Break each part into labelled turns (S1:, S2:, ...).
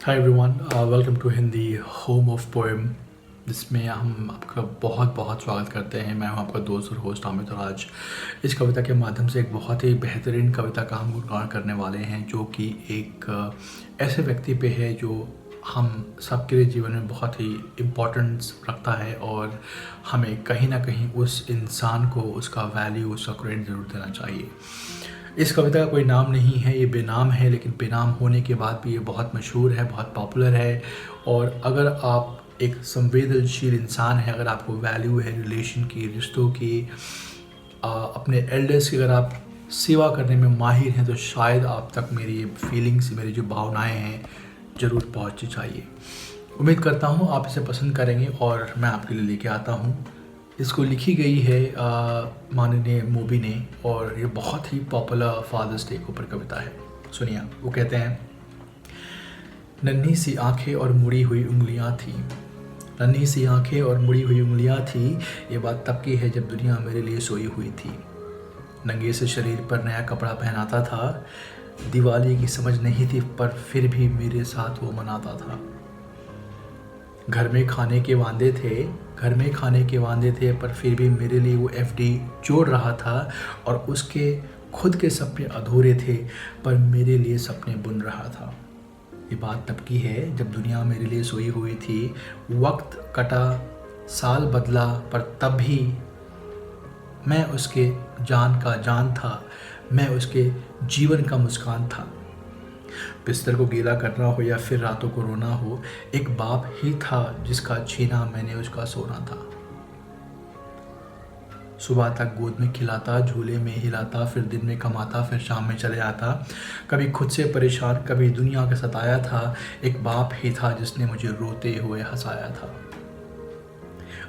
S1: Hi everyone, welcome to Hindi home of poem, जिसमें हम आपका बहुत बहुत स्वागत करते हैं। मैं हूं आपका दोस्त और होस्ट अमित, और आज इस कविता के माध्यम से एक बहुत ही बेहतरीन कविता का हम गुणगान करने वाले हैं, जो कि एक ऐसे व्यक्ति पे है जो हम सबके लिए जीवन में बहुत ही इम्पोर्टेंस रखता है, और हमें कहीं ना कहीं उस इंसान को उसका वैल्यू, उसका क्रेडिट ज़रूर देना चाहिए। इस कविता का कोई नाम नहीं है, ये बेनाम है, लेकिन बेनाम होने के बाद भी ये बहुत मशहूर है, बहुत पॉपुलर है। और अगर आप एक संवेदनशील इंसान है, अगर आपको वैल्यू है रिलेशन की, रिश्तों की, अपने एल्डर्स की अगर आप सेवा करने में माहिर हैं, तो शायद आप तक मेरी ये फीलिंग्स, मेरी जो भावनाएं हैं, ज़रूर पहुंचनी चाहिए। उम्मीद करता हूं आप इसे पसंद करेंगे और मैं आपके लिए लेके आता हूं। इसको लिखी गई है माननीय मोबी ने, और ये बहुत ही पॉपुलर फादर्स डे के ऊपर कविता है। सुनिए, वो कहते हैं, नन्ही सी आंखें और मुड़ी हुई उंगलियां थी, नन्ही सी आंखें और मुड़ी हुई उंगलियां थी, ये बात तब की है जब दुनिया मेरे लिए सोई हुई थी। नंगे से शरीर पर नया कपड़ा पहनाता था, दिवाली की समझ नहीं थी, पर फिर भी मेरे साथ वो मनाता था। घर में खाने के वांदे थे, घर में खाने के वांदे थे, पर फिर भी मेरे लिए वो एफडी जोड़ रहा था, और उसके खुद के सपने अधूरे थे, पर मेरे लिए सपने बुन रहा था। ये बात तब की है जब दुनिया मेरे लिए सोई हुई थी। वक्त कटा, साल बदला, पर तब भी मैं उसके जान का जान था, मैं उसके जीवन का मुस्कान था। बिस्तर को गीला करना हो या फिर रातों को रोना हो, एक बाप ही था जिसका छीना मैंने उसका सोना था। सुबह तक गोद में खिलाता, झूले में हिलाता, फिर दिन में कमाता, फिर शाम में चले आता। कभी खुद से परेशान, कभी दुनिया का सताया था। एक बाप ही था जिसने मुझे रोते हुए हंसाया था।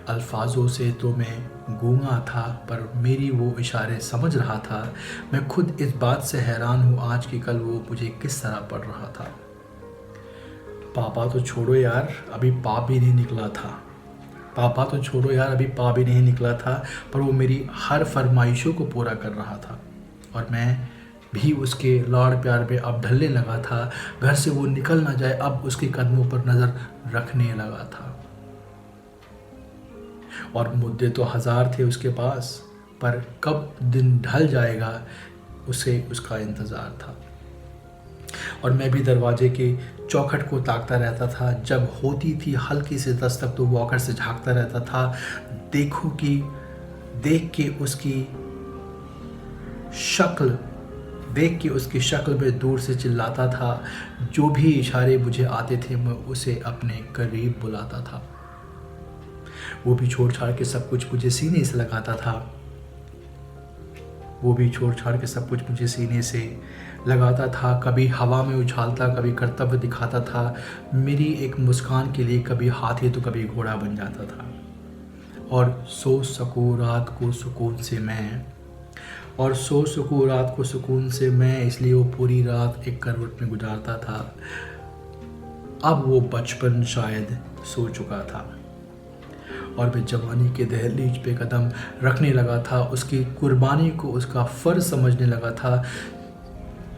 S1: अल्फाजों से तो मैं गूंगा था, पर मेरी वो इशारे समझ रहा था। मैं खुद इस बात से हैरान हूँ आज कि कल वो मुझे किस तरह पढ़ रहा था। पापा तो छोड़ो यार, अभी पाप भी नहीं निकला था। पापा तो छोड़ो यार, अभी पाप भी नहीं निकला था, पर वो मेरी हर फरमाइशों को पूरा कर रहा था, और मैं भी उसके लाड़ प्यार में अब ढलने लगा था। घर से वो निकल ना जाए, अब उसके कदमों पर नज़र रखने लगा था। और मुद्दे तो हजार थे उसके पास, पर कब दिन ढल जाएगा उसे उसका इंतज़ार था। और मैं भी दरवाजे के चौखट को ताकता रहता था। जब होती थी हल्की सी दस्तक, तो वॉकर से झांकता रहता था। देख के उसकी शक्ल में दूर से चिल्लाता था। जो भी इशारे मुझे आते थे, मैं उसे अपने करीब बुलाता था। वो भी छोड़ छाड़ के सब कुछ मुझे सीने से लगाता था। वो भी छोड़ छाड़ के सब कुछ मुझे सीने से लगाता था। कभी हवा में उछालता, कभी कर्तव्य दिखाता था। मेरी एक मुस्कान के लिए कभी हाथी तो कभी घोड़ा बन जाता था। और सो सकूं रात को सुकून से मैं, इसलिए वो पूरी रात एक करवट में गुजारता था। अब वो बचपन शायद सो चुका था, और मैं जवानी के दहलीज पे कदम रखने लगा था। उसकी कुर्बानी को उसका फ़र्ज समझने लगा था,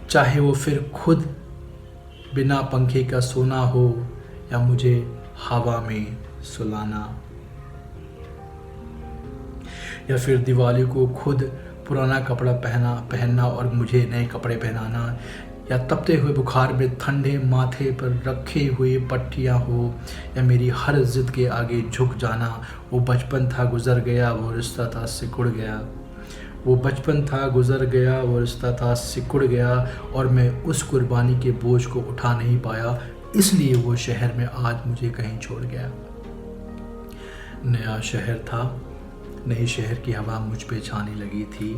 S1: चाहे वो फिर खुद बिना पंखे का सोना हो, या मुझे हवा में सुलाना, या फिर दिवाली को खुद पुराना कपड़ा पहनना और मुझे नए कपड़े पहनाना, या तपते हुए बुखार में ठंडे माथे पर रखे हुए पट्टियाँ हो, या मेरी हर जिद के आगे झुक जाना। वो बचपन था गुजर गया, वो रिश्ता था सिकुड़ गया। वो बचपन था गुजर गया, वो रिश्ता था सिकुड़ गया, और मैं उस कुर्बानी के बोझ को उठा नहीं पाया, इसलिए वो शहर में आज मुझे कहीं छोड़ गया। नया शहर था, नई शहर की हवा मुझ पे छाने लगी थी।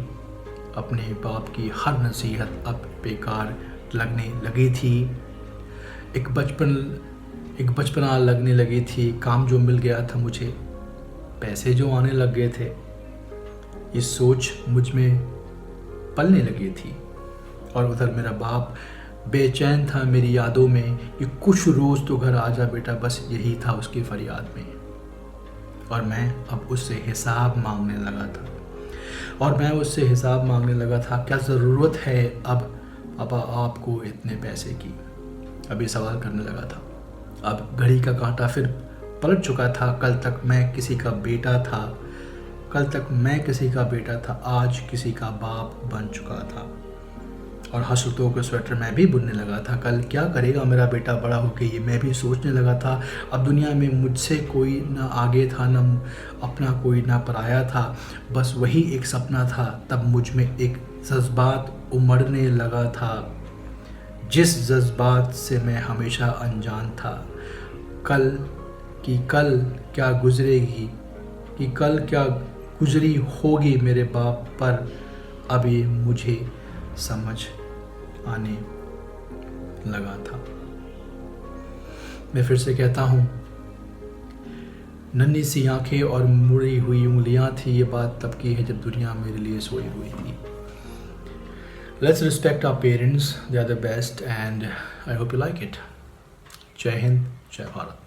S1: अपने बाप की हर नसीहत अब बेकार लगने लगी थी। एक बचपना लगने लगी थी। काम जो मिल गया था मुझे, पैसे जो आने लग गए थे, ये सोच मुझ में पलने लगी थी। और उधर मेरा बाप बेचैन था मेरी यादों में, कि कुछ रोज़ तो घर आ जा बेटा, बस यही था उसकी फरियाद में। और मैं अब उससे हिसाब मांगने लगा था। क्या ज़रूरत है अब आपको इतने पैसे की, अभी सवाल करने लगा था। अब घड़ी का कांटा फिर पलट चुका था। कल तक मैं किसी का बेटा था, कल तक मैं किसी का बेटा था, आज किसी का बाप बन चुका था। और हसरतों के स्वेटर मैं भी बुनने लगा था। कल क्या करेगा मेरा बेटा बड़ा होकर, ये मैं भी सोचने लगा था। अब दुनिया में मुझसे कोई ना आगे था, ना अपना कोई ना पराया था, बस वही एक सपना था। तब मुझ में एक जज्बात उमड़ने लगा था, जिस जज्बात से मैं हमेशा अनजान था। कल कल क्या गुजरेगी, कि कल क्या गुजरी होगी मेरे बाप पर, अभी मुझे समझ आने लगा था। मैं फिर से कहता हूँ, नन्ही सी आंखें और मुड़ी हुई उंगलियां थी, ये बात तब की है जब दुनिया मेरे लिए सोई हुई थी। Let's respect our parents, they are the best and I hope you like it. जय हिंद, जय भारत।